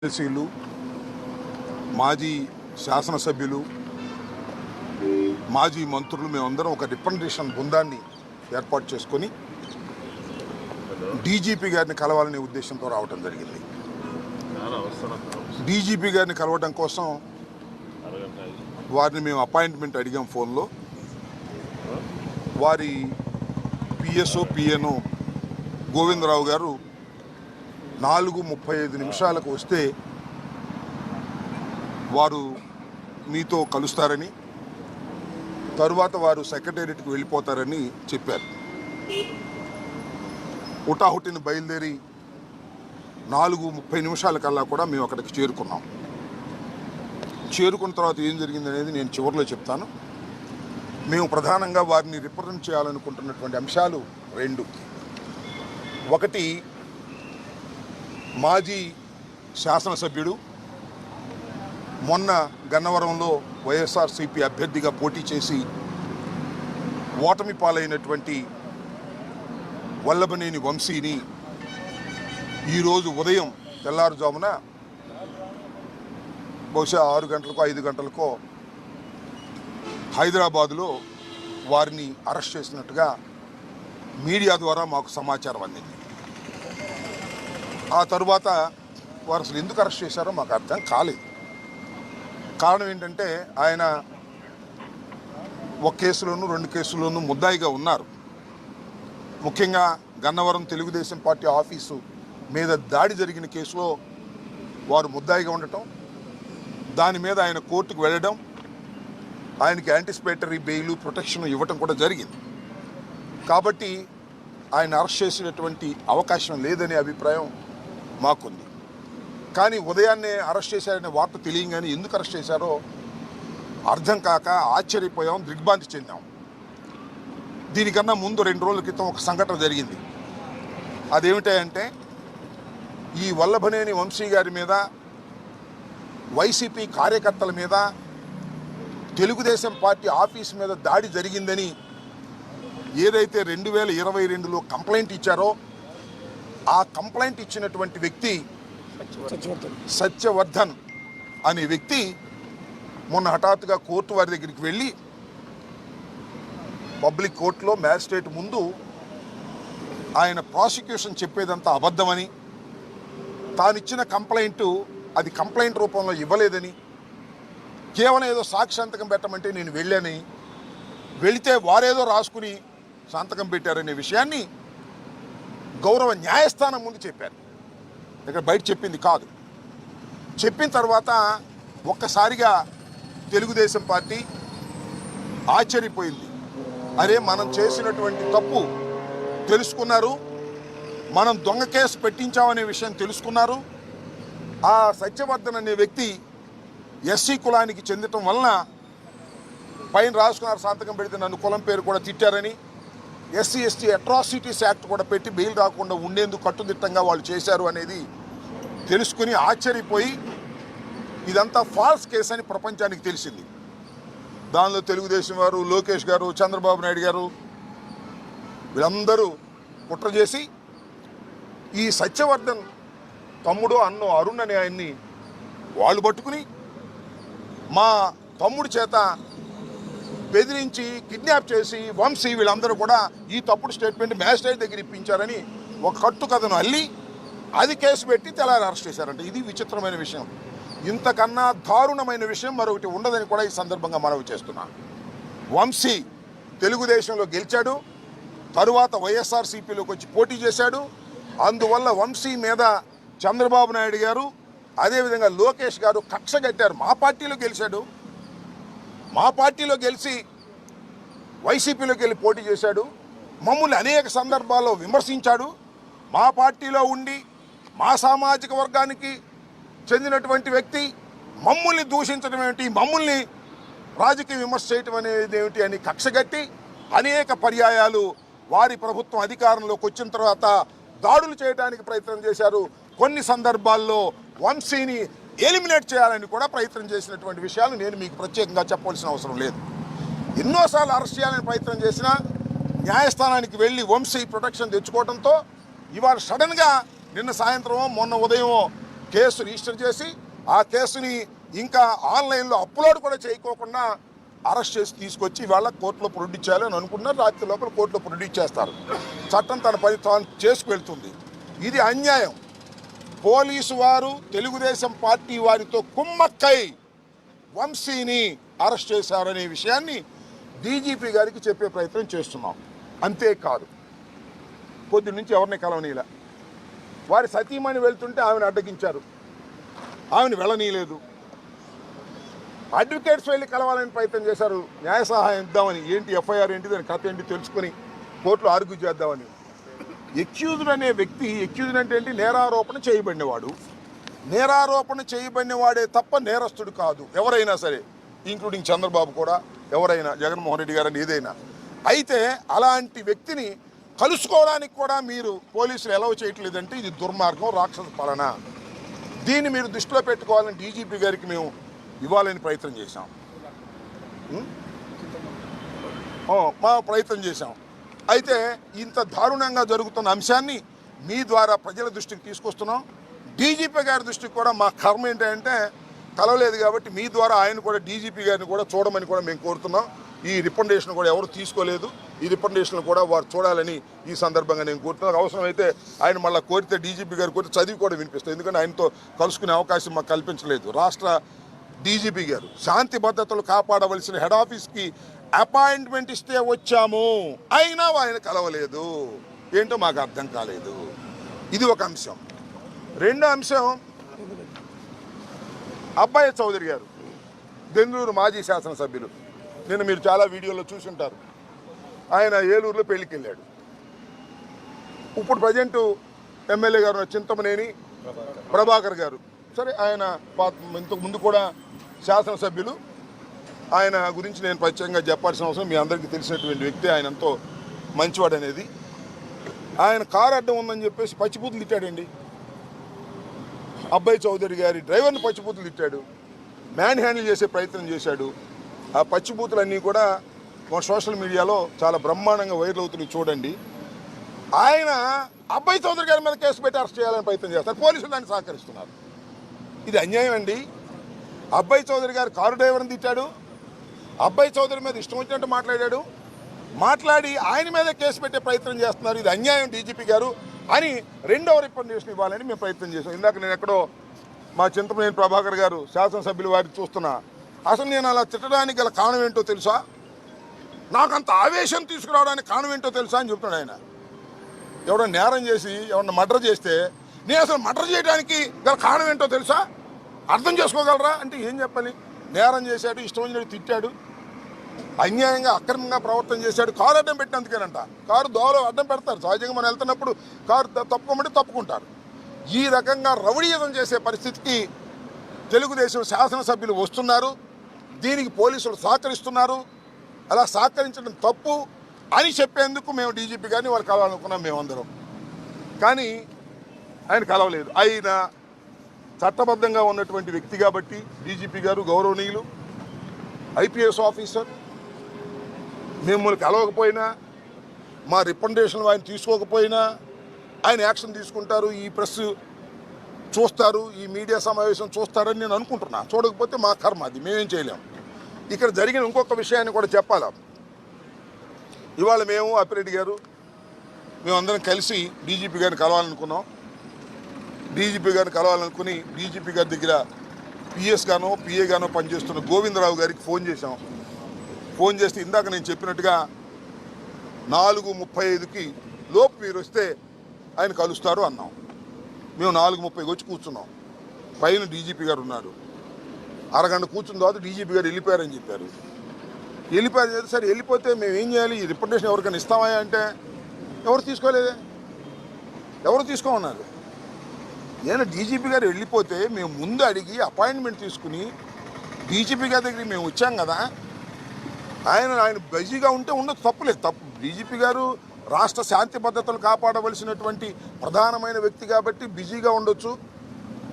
ఎమ్మెల్సీలు మాజీ శాసనసభ్యులు మాజీ మంత్రులు మేమందరం ఒక రిప్రజెంటేషన్ బృందాన్ని ఏర్పాటు చేసుకొని డీజీపీ గారిని కలవాలనే ఉద్దేశంతో రావడం జరిగింది. డీజీపీ గారిని కలవడం కోసం వారిని మేము అపాయింట్మెంట్ అడిగాం. ఫోన్లో వారి పిఎస్ఓ పిఎన్ఓ గోవిందరావు గారు 4:35 వస్తే వారు మీతో కలుస్తారని, తరువాత వారు సెక్రటేరియట్కి వెళ్ళిపోతారని చెప్పారు. హుటాహుటిని బయలుదేరి 4:30 కల్లా కూడా మేము అక్కడికి చేరుకున్నాం. చేరుకున్న తర్వాత ఏం జరిగింది అనేది నేను చివరిలో చెప్తాను. మేము ప్రధానంగా వారిని రిప్రజెంట్ చేయాలనుకుంటున్నటువంటి అంశాలు రెండు. ఒకటి, మాజీ శాసనసభ్యుడు మొన్న గన్నవరంలో వైఎస్ఆర్సీపీ అభ్యర్థిగా పోటీ చేసి ఓటమి పాలైనటువంటి వల్లభనేని వంశీని ఈరోజు ఉదయం తెల్లారుజామున బహుశా 6 గంటలకో 5 గంటలకో హైదరాబాదులో వారిని అరెస్ట్ చేసినట్టుగా మీడియా ద్వారా మాకు సమాచారం అందింది. ఆ తరువాత వారు అసలు ఎందుకు అరెస్ట్ చేశారో మాకు అర్థం కాలేదు. కారణం ఏంటంటే ఆయన ఒక కేసులోనూ 2 కేసుల్లోనూ ముద్దాయిగా ఉన్నారు. ముఖ్యంగా గన్నవరం తెలుగుదేశం పార్టీ ఆఫీసు మీద దాడి జరిగిన కేసులో వారు ముద్దాయిగా ఉండటం, దాని మీద ఆయన కోర్టుకు వెళ్ళడం, ఆయనకి యాంటిసిపేటరీ బెయిల్ ప్రొటెక్షన్ ఇవ్వటం కూడా జరిగింది. కాబట్టి ఆయన అరెస్ట్ చేసేటటువంటి అవకాశం లేదనే అభిప్రాయం మాకుంది. కానీ ఉదయాన్నే అరెస్ట్ చేశారనే వార్త తెలియగానే ఎందుకు అరెస్ట్ చేశారో అర్థం కాక ఆశ్చర్యపోయాం, దిగ్భ్రాంతి చెందాం. దీనికన్నా ముందు 2 రోజుల క్రితం ఒక సంఘటన జరిగింది. అదేమిటంటే ఈ వల్లభనేని వంశీ గారి మీద, వైసీపీ కార్యకర్తల మీద, తెలుగుదేశం పార్టీ ఆఫీస్ మీద దాడి జరిగిందని ఏదైతే 2022లో కంప్లైంట్ ఇచ్చారో ఆ కంప్లైంట్ ఇచ్చినటువంటి వ్యక్తి సత్యవర్ధన్ అనే వ్యక్తి మొన్న హఠాత్తుగా కోర్టు వారి దగ్గరికి వెళ్ళి పబ్లిక్ కోర్టులో మ్యాజిస్ట్రేట్ ముందు ఆయన ప్రాసిక్యూషన్ చెప్పేదంతా అబద్ధమని, తానిచ్చిన కంప్లైంటు అది కంప్లైంట్ రూపంలో ఇవ్వలేదని, కేవలం ఏదో సాక్షి సంతకం పెట్టమంటే నేను వెళ్ళాని, వెళితే వారేదో రాసుకుని సంతకం పెట్టారనే విషయాన్ని గౌరవ న్యాయస్థానం ముందు చెప్పారు. ఇక్కడ బయట చెప్పింది కాదు. చెప్పిన తర్వాత ఒక్కసారిగా తెలుగుదేశం పార్టీ ఆశ్చర్యపోయింది. అరే, మనం చేసినటువంటి తప్పు తెలుసుకున్నారు, మనం దొంగ కేసు పెట్టించామనే విషయం తెలుసుకున్నారు. ఆ సత్యవర్ధన్ అనే వ్యక్తి ఎస్సీ కులానికి చెందటం వలన పైన రాసుకున్నారు, సంతకం పెడితే నన్ను కులం పేరు కూడా తిట్టారని, ఎస్సీ ఎస్టీ అట్రాసిటీస్ యాక్ట్ కూడా పెట్టి బెయిల్ రాకుండా ఉండేందుకు కట్టుదిట్టంగా వాళ్ళు చేశారు అనేది తెలుసుకుని ఆశ్చర్యపోయి ఇదంతా ఫాల్స్ కేసు అని ప్రపంచానికి తెలిసింది. దానిలో తెలుగుదేశం వారు, లోకేష్ గారు, చంద్రబాబు నాయుడు గారు వీళ్ళందరూ కుట్ర చేసి ఈ సత్యవర్ధన్ తమ్ముడు అన్నో అరుణ్ అనే ఆయన్ని వాళ్ళు పట్టుకుని మా తమ్ముడి చేత బెదిరించి కిడ్నాప్ చేసి వంశీ వీళ్ళందరూ కూడా ఈ తప్పుడు స్టేట్మెంట్ మ్యాజిస్ట్రేట్ దగ్గర ఇప్పించారని ఒక కట్టుకథను అల్లి అది కేసు పెట్టి తెల్లారి అరెస్ట్ చేశారంట. ఇది విచిత్రమైన విషయం. ఇంతకన్నా దారుణమైన విషయం మరొకటి ఉండదని కూడా ఈ సందర్భంగా మనవి చేస్తున్నాను. వంశీ తెలుగుదేశంలో గెలిచాడు, తరువాత వైఎస్ఆర్సీపీలోకి వచ్చి పోటీ చేశాడు. అందువల్ల వంశీ మీద చంద్రబాబు నాయుడు గారు, అదేవిధంగా లోకేష్ గారు కక్ష కట్టారు. మా పార్టీలో గెలిచాడు, మా పార్టీలో గెలిచి వైసీపీలోకి వెళ్ళి పోటీ చేశాడు, మమ్మల్ని అనేక సందర్భాల్లో విమర్శించాడు. మా పార్టీలో ఉండి మా సామాజిక వర్గానికి చెందినటువంటి వ్యక్తి మమ్మల్ని దూషించడం ఏమిటి, మమ్మల్ని రాజకీయ విమర్శ చేయటం అనేది ఏమిటి అని కక్షగట్టి అనేక పర్యాయాలు వారి ప్రభుత్వం అధికారంలోకి వచ్చిన తర్వాత దాడులు చేయడానికి ప్రయత్నం చేశారు. కొన్ని సందర్భాల్లో వంశీని ఎలిమినేట్ చేయాలని కూడా ప్రయత్నం చేసినటువంటి విషయాలు నేను మీకు ప్రత్యేకంగా చెప్పవలసిన అవసరం లేదు. ఎన్నోసార్లు అరెస్ట్ చేయాలని ప్రయత్నం చేసినా న్యాయస్థానానికి వెళ్ళి వంశీ ప్రొటెక్షన్ తెచ్చుకోవడంతో ఇవాళ సడన్గా నిన్న సాయంత్రం మొన్న ఉదయం కేసు రిజిస్టర్ చేసి ఆ కేసుని ఇంకా ఆన్లైన్లో అప్లోడ్ కూడా చేయకోకుండా అరెస్ట్ చేసి తీసుకొచ్చి ఇవాళ కోర్టులో ప్రొడ్యూస్ చేయాలని అనుకున్నారు. రాత్రి లోపల కోర్టులో ప్రొడ్యూస్ చేస్తారు. చట్టం తన పని తాను చేసుకువెళ్తుంది. ఇది అన్యాయం. పోలీసు వారు తెలుగుదేశం పార్టీ వారితో కుమ్మక్కై వంశీని అరెస్ట్ చేశారనే విషయాన్ని డీజీపీ గారికి చెప్పే ప్రయత్నం చేస్తున్నాం. అంతేకాదు, పొద్దు నుంచి ఎవరిని కలవనీలా. వారి సతీమణి వెళ్తుంటే ఆమెను అడ్డగించారు, ఆమెను వెళ్ళనీయలేదు. అడ్వకేట్స్ వెళ్ళి కలవాలని ప్రయత్నం చేశారు, న్యాయ సహాయం ఇద్దామని. ఏంటి ఎఫ్ఐఆర్ ఏంటి, దాని కథ ఏంటి తెలుసుకొని కోర్టులో ఆర్గ్యూ చేద్దామని. ఎక్యూజ్డ్ అనే వ్యక్తి, ఎక్యూజ్డ్ అంటే ఏంటి, నేరారోపణ చేయబడినవాడు. నేరారోపణ చేయబడినవాడే తప్ప నేరస్తుడు కాదు ఎవరైనా సరే, ఇంక్లూడింగ్ చంద్రబాబు కూడా, ఎవరైనా, జగన్మోహన్ రెడ్డి గారని ఏదైనా. అయితే అలాంటి వ్యక్తిని కలుసుకోవడానికి కూడా మీరు పోలీసులు ఎలవ్ చేయట్లేదంటే ఇది దుర్మార్గం, రాక్షస పాలన. దీన్ని మీరు దృష్టిలో పెట్టుకోవాలని డీజీపీ గారికి మేము ఇవ్వాలని ప్రయత్నం చేశాం. మా ప్రయత్నం చేశాం. అయితే ఇంత దారుణంగా జరుగుతున్న అంశాన్ని మీ ద్వారా ప్రజల దృష్టికి తీసుకొస్తున్నాం. డీజీపీ గారి దృష్టికి కూడా మా కర్మ ఏంటంటే కలవలేదు కాబట్టి మీ ద్వారా ఆయన కూడా డీజీపీ గారిని కూడా చూడమని కూడా మేము కోరుతున్నాం. ఈ రికమెండేషన్ కూడా ఎవరు తీసుకోలేదు. ఈ రికమెండేషన్ కూడా వారు చూడాలని ఈ సందర్భంగా నేను కోరుతున్నాను. అవసరమైతే ఆయన మళ్ళీ కోరితే డీజీపీ గారు కోరితే చదివి కూడా వినిపిస్తాం. ఎందుకంటే ఆయనతో కలుసుకునే అవకాశం మాకు కల్పించలేదు. రాష్ట్ర డీజీపీ గారు శాంతి భద్రతలు కాపాడవలసిన హెడ్ ఆఫీస్కి అపాయింట్మెంట్ ఇస్తే వచ్చాము, అయినా ఆయన కలవలేదు. ఏంటో మాకు అర్థం కాలేదు. ఇది ఒక అంశం. రెండో అంశం, అబ్బాయి చౌదరి గారు బెంగళూరు మాజీ శాసనసభ్యులు. నిన్న మీరు చాలా వీడియోలో చూసుంటారు. ఆయన ఏలూరులో పెళ్లికి వెళ్ళాడు. ఇప్పుడు ప్రజెంట్ ఎమ్మెల్యే గారు చింతమనేని ప్రభాకర్ గారు, సరే ఆయన ఇంతకు ముందు కూడా శాసనసభ్యులు. ఆయన గురించి నేను ప్రత్యేకంగా చెప్పాల్సిన అవసరం, మీ అందరికీ తెలిసినటువంటి వ్యక్తి. ఆయన ఎంతో మంచివాడు అనేది. ఆయన కారు అడ్డం ఉందని చెప్పేసి పచ్చిబూతులు తిట్టాడండి. అబ్బాయి చౌదరి గారి డ్రైవర్ని పచ్చిబూతులు తిట్టాడు, మ్యాన్ హ్యాండిల్ చేసే ప్రయత్నం చేశాడు. ఆ పచ్చిబూతులన్నీ కూడా మన సోషల్ మీడియాలో చాలా బ్రహ్మాండంగా వైరల్ అవుతున్నాయి, చూడండి. ఆయన అబ్బాయి చౌదరి గారి మీద కేసు పెట్టి అరెస్ట్ చేయాలని ప్రయత్నం చేస్తారు. పోలీసులు దాన్ని సహకరిస్తున్నారు. ఇది అన్యాయం అండి. అబ్బాయి చౌదరి గారు కారు డ్రైవర్ని తిట్టాడు, అబ్బాయి చౌదరి మీద ఇష్టం వచ్చినట్టు మాట్లాడాడు, మాట్లాడి ఆయన మీద కేసు పెట్టే ప్రయత్నం చేస్తున్నారు. ఇది అన్యాయం డీజీపీ గారు అని రెండవ రికమెండేషన్ ఇవ్వాలని మేము ప్రయత్నం చేశాం. ఇందాక నేను ఎక్కడో మా చింతమనేని ప్రభాకర్ గారు శాసనసభ్యులు వారికి చూస్తున్నా. అసలు నేను అలా తిట్టడానికి గల కారణం ఏంటో తెలుసా, నాకు అంత ఆవేశం తీసుకురావడానికి కారణం ఏంటో తెలుసా అని చెప్తున్నాడు ఆయన. ఎవడన్నా నేరం చేసి ఎవరన్నా మర్డర్ చేస్తే నేను అసలు మర్డర్ చేయడానికి గల కారణం ఏంటో తెలుసా, అర్థం చేసుకోగలరా అంటే ఏం చెప్పాలి. నేరం చేశాడు, ఇష్టం వచ్చినట్టు తిట్టాడు, అన్యాయంగా అక్రమంగా ప్రవర్తన చేశాడు. కారు అడ్డం పెట్టినందుకేనంట. కారు దోవలో అడ్డం పెడతారు. సహజంగా మనం వెళ్తున్నప్పుడు కారు తప్పుకోమంటే తప్పుకుంటారు. ఈ రకంగా రౌడీయుధం చేసే పరిస్థితికి తెలుగుదేశం శాసనసభ్యులు వస్తున్నారు. దీనికి పోలీసులు సహకరిస్తున్నారు. అలా సహకరించడం తప్పు అని చెప్పేందుకు మేము డీజీపీ గారిని వాళ్ళు కలవాలనుకున్నాం మేమందరం. కానీ ఆయన కలవలేదు. ఆయన చట్టబద్ధంగా ఉన్నటువంటి వ్యక్తి కాబట్టి డీజీపీ గారు గౌరవనీయులు, ఐపీఎస్ ఆఫీసర్, మిమ్మల్ని కలవకపోయినా, మా రికమెండేషన్లు ఆయన తీసుకోకపోయినా ఆయన యాక్షన్ తీసుకుంటారు. ఈ ప్రెస్ చూస్తారు, ఈ మీడియా సమావేశం చూస్తారని నేను అనుకుంటున్నా. చూడకపోతే మా కర్మ, అది మేమేం చేయలేము. ఇక్కడ జరిగిన ఇంకొక విషయాన్ని కూడా చెప్పాలా. ఇవాళ మేము అప్పిరెడ్డి గారు మేమందరం కలిసి డీజీపీ గారిని కలవాలనుకున్నాం. డీజీపీ గారిని కలవాలనుకుని డీజీపీ గారి దగ్గర పిఎస్ గానో పిఏ గానో పనిచేస్తున్న గోవిందరావు గారికి ఫోన్ చేశాం. ఫోన్ చేస్తే ఇందాక నేను చెప్పినట్టుగా 4:35కి లోపు మీరు వస్తే ఆయన కలుస్తారు అన్నాం. మేము 4:30కి వచ్చి కూర్చున్నాం. పైన డీజీపీ గారు ఉన్నారు. అరగంట కూర్చున్న తర్వాత డీజీపీ గారు వెళ్ళిపోయారని చెప్పారు. వెళ్ళిపోయారు. సరే వెళ్ళిపోతే మేము ఏం చేయాలి, ఈ రిప్రజెంటేషన్ ఎవరికైనా ఇస్తామా అంటే ఎవరు తీసుకోలేదే, ఎవరు తీసుకోమన్నారు. నేను డీజీపీ గారు వెళ్ళిపోతే మేము ముందు అడిగి అపాయింట్మెంట్ తీసుకుని డీజీపీ గారి దగ్గరికి మేము వచ్చాం కదా. ఆయన బిజీగా ఉంటే ఉండదు, తప్పులేదు. తప్పు డీజీపీ గారు రాష్ట్ర శాంతి భద్రతలు కాపాడవలసినటువంటి ప్రధానమైన వ్యక్తి కాబట్టి బిజీగా ఉండొచ్చు.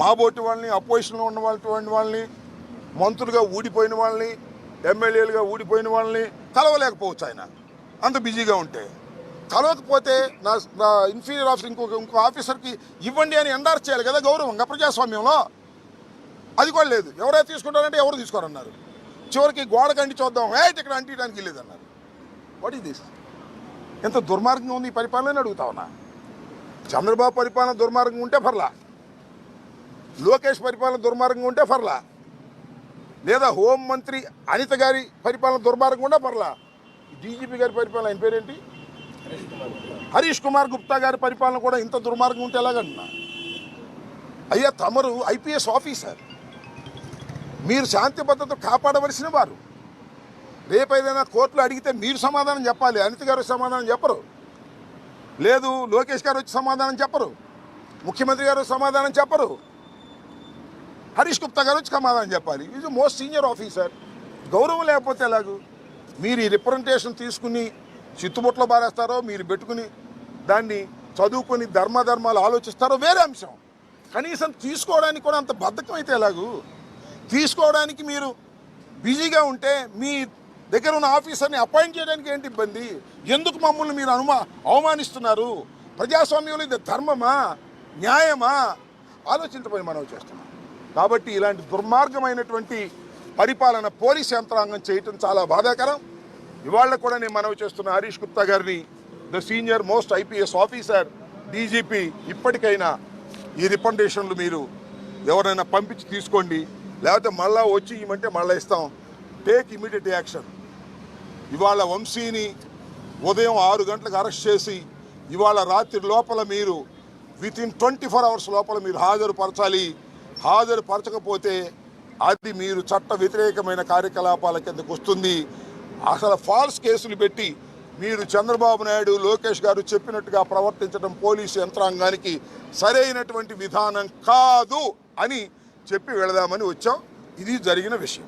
మా బోటి వాళ్ళని, అపోజిషన్లో ఉన్నటువంటి వాళ్ళని, మంత్రులుగా ఊడిపోయిన వాళ్ళని, ఎమ్మెల్యేలుగా ఊడిపోయిన వాళ్ళని కలవలేకపోవచ్చు ఆయన అంత బిజీగా ఉంటే. కలవకపోతే నా ఇన్ఫీరియర్ ఆఫీసర్ ఇంకో ఆఫీసర్కి ఇవ్వండి అని ఎండార్స్ చేయాలి కదా గౌరవంగా ప్రజాస్వామ్యంలో. అది కూడా లేదు. ఎవరైతే తీసుకుంటారంటే ఎవరు తీసుకోరన్నారు. చివరికి గోడకు అంటి చూద్దాం, ఇక్కడ అంటించడానికి వెళ్ళేదన్నారు. What is this? ఎంత దుర్మార్గంగా ఉంది ఈ పరిపాలన అడుగుతా ఉన్నా. చంద్రబాబు పరిపాలన దుర్మార్గంగా ఉంటే పర్లా, లోకేష్ పరిపాలన దుర్మార్గంగా ఉంటే పర్లా, లేదా హోంమంత్రి అనిత గారి పరిపాలన దుర్మార్గంగా ఉంటే పర్లా, డీజీపీ గారి పరిపాలన ఆయన పేరేంటి, హరీష్ కుమార్ గుప్తా గారి పరిపాలన కూడా ఇంత దుర్మార్గం ఉంటే ఎలాగంటున్నా? అయ్యా, తమరు ఐపీఎస్ ఆఫీసర్, మీరు శాంతి భద్రత కాపాడవలసిన వారు. రేపు ఏదైనా కోర్టులో అడిగితే మీరు సమాధానం చెప్పాలి. అనిత గారు సమాధానం చెప్పరు, లేదు లోకేష్ గారు వచ్చి సమాధానం చెప్పరు, ముఖ్యమంత్రి గారు సమాధానం చెప్పరు, హరీష్ గుప్తా గారు వచ్చి సమాధానం చెప్పాలి. Is most senior officer. గౌరవం లేకపోతే ఎలాగూ? మీరు ఈ రిప్రజెంటేషన్ తీసుకుని చిత్తుబొట్లో బారేస్తారో, మీరు పెట్టుకుని దాన్ని చదువుకొని ధర్మాలు ఆలోచిస్తారో వేరే అంశం. కనీసం తీసుకోవడానికి కూడా అంత బద్ధకం అయితే ఎలాగూ? తీసుకోవడానికి మీరు బిజీగా ఉంటే మీ దగ్గర ఉన్న ఆఫీసర్ని అపాయింట్ చేయడానికి ఏంటి ఇబ్బంది? ఎందుకు మమ్మల్ని మీరు అవమానిస్తున్నారు? ప్రజాస్వామ్యంలో ఇది ధర్మమా, న్యాయమా? ఆలోచించబోయి మనవి చేస్తున్నాం. కాబట్టి ఇలాంటి దుర్మార్గమైనటువంటి పరిపాలన పోలీస్ యంత్రాంగం చేయటం చాలా బాధాకరం. ఇవాళ కూడా నేను మనవి చేస్తున్న హరీష్ గుప్తా గారిని, the senior most IPS officer, DGP, ఇప్పటికైనా ఈ రికమెండేషన్లు మీరు ఎవరైనా పంపించి తీసుకోండి, లేకపోతే మళ్ళా వచ్చి ఇవ్వమంటే మళ్ళీ ఇస్తాం. Take immediate action. ఇవాళ వంశీని ఉదయం 6 గంటలకు అరెస్ట్ చేసి ఇవాళ రాత్రి లోపల మీరు వితిన్ 24 అవర్స్ లోపల మీరు హాజరుపరచాలి. హాజరుపరచకపోతే అది మీరు చట్ట వ్యతిరేకమైన కార్యకలాపాల కిందకు వస్తుంది. అసలు ఫాల్స్ కేసులు పెట్టి మీరు చంద్రబాబు నాయుడు, లోకేష్ గారు చెప్పినట్టుగా ప్రవర్తించడం పోలీసు యంత్రాంగానికి సరైనటువంటి విధానం కాదు అని చెప్పి వెళదామని వచ్చాం. ఇది జరిగిన విషయం.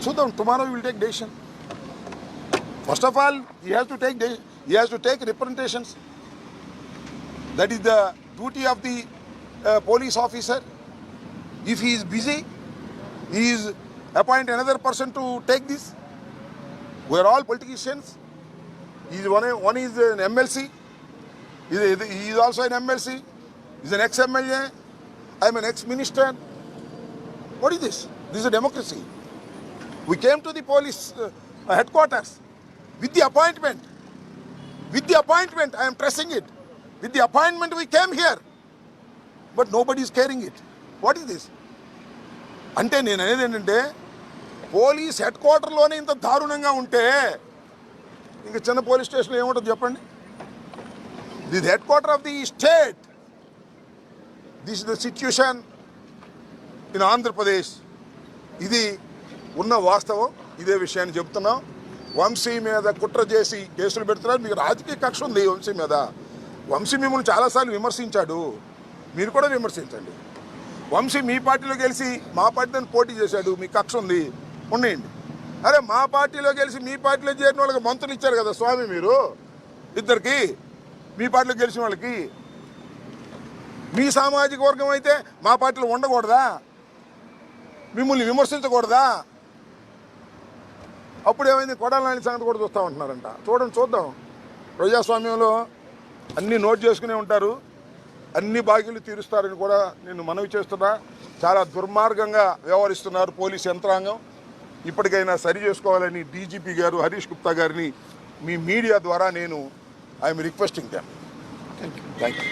చూద్దాం, tomorrow will take decision. First of all he has to take representations. That is the duty of the police officer. If he is busy, he is appoint another person to take this. We are all politicians. One is an MLC. He is also an MLC. He is an ex-MLA. I am an ex-minister. What is this? This is a democracy. We came to the police headquarters with the appointment. With the appointment, I am pressing it. With the appointment we came here. But nobody is carrying it. What is this? అంటే నేను అనేది ఏంటంటే, police head క్వార్టర్లోనే ఇంత దారుణంగా ఉంటే ఇంకా చిన్న police స్టేషన్లో ఏముంటుంది చెప్పండి? This head quarter of the state. This is the situation in Andhra Pradesh. ఇది ఉన్న వాస్తవం. ఇదే విషయాన్ని చెబుతున్నాం. వంశీ మీద కుట్ర చేసి కేసులు పెడుతున్నారు. మీకు రాజకీయ కక్ష ఉంది వంశీ మీద. వంశీ మిమ్మల్ని చాలాసార్లు విమర్శించాడు, మీరు కూడా విమర్శించండి. వంశీ మీ పార్టీలో గెలిచి మా పార్టీతో పోటీ చేశాడు, మీ కక్ష ఉంది, ఉండేయండి. అరే మా పార్టీలో గెలిచి మీ పార్టీలో చేరిన వాళ్ళకి మంత్రులు ఇచ్చారు కదా స్వామి మీరు, ఇద్దరికి మీ పార్టీలో గెలిచిన వాళ్ళకి. మీ సామాజిక వర్గం అయితే మా పార్టీలో ఉండకూడదా? మిమ్మల్ని విమర్శించకూడదా? అప్పుడు ఏమైంది? కొడాల నాని సంగతి కూడా చూస్తూ ఉంటున్నారంట. చూద్దాం. ప్రజాస్వామ్యంలో అన్నీ నోట్ చేసుకునే ఉంటారు, అన్ని బాకీలు తీరుస్తారని కూడా నేను మనవి చేస్తున్నా. చాలా దుర్మార్గంగా వ్యవహరిస్తున్నారు పోలీస్ యంత్రాంగం. ఇప్పటికైనా సరి చేసుకోవాలని డీజీపీ గారు హరీష్ గుప్తా గారిని మీ మీడియా ద్వారా నేను I'm requesting them. Thank you.